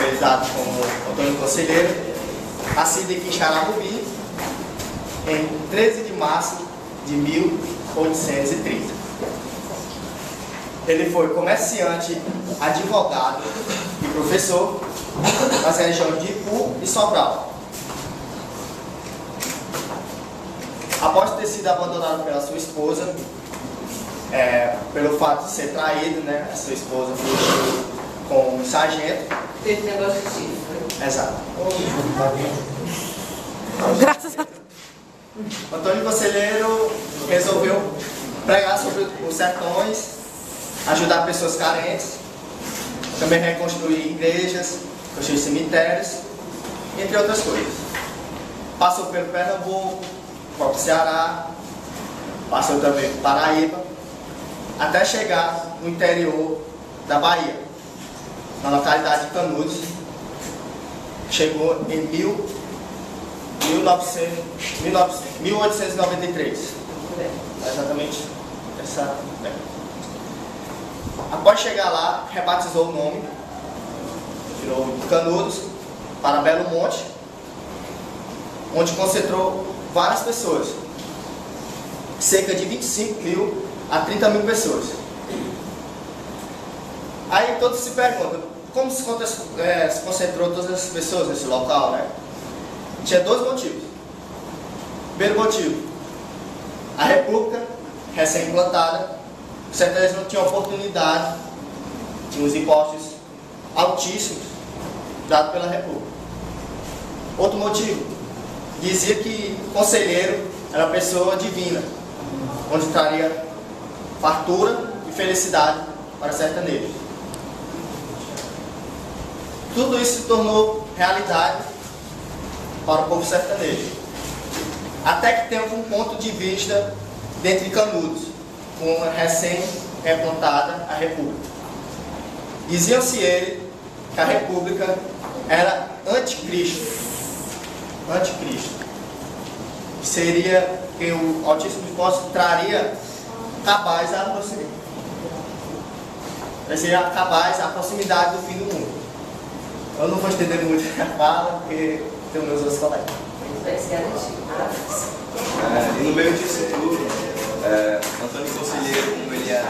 foi dado como Antônio Conselheiro, nascido aqui em Xarabubi, em 13 de março de 1830. Ele foi comerciante, advogado e professor nas regiões de Ipu e Sobral. Após ter sido abandonado pela sua esposa, pelo fato de ser traído, né, a sua esposa fugiu com um sargento. Teve negócio de chifre. Exato. Graças a Deus. Antônio Conselheiro resolveu pregar sobre os sertões, ajudar pessoas carentes, também reconstruir igrejas, construir cemitérios, entre outras coisas. Passou pelo Pernambuco, o próprio Ceará, passou também por Paraíba, até chegar no interior da Bahia, na localidade de Canudos. Chegou em 1893. Exatamente essa. Após chegar lá, rebatizou o nome, tirou de Canudos para Belo Monte, onde concentrou várias pessoas, cerca de 25 mil a 30 mil pessoas. Aí todos se perguntam, como se concentrou todas essas pessoas nesse local, né? Tinha dois motivos. Primeiro motivo, a República, recém-implantada, os sertanejos não tinham oportunidade, tinham os impostos altíssimos dados pela República. Outro motivo, dizia que o conselheiro era uma pessoa divina, onde traria fartura e felicidade para sertanejos. Tudo isso se tornou realidade para o povo sertanejo. Até que temos um ponto de vista dentro de Canudos, com a recém-implantada a República. Diziam-se ele que a República era anticristo. Anticristo. Seria que o Altíssimo Imposto traria cabaz à proximidade. Seria cabaz à proximidade do fim do mundo. Eu não vou estender muito a fala, porque tem meus outros colegas. Vai se garantir. E no meio disso tudo, Antônio Conselheiro, como ele era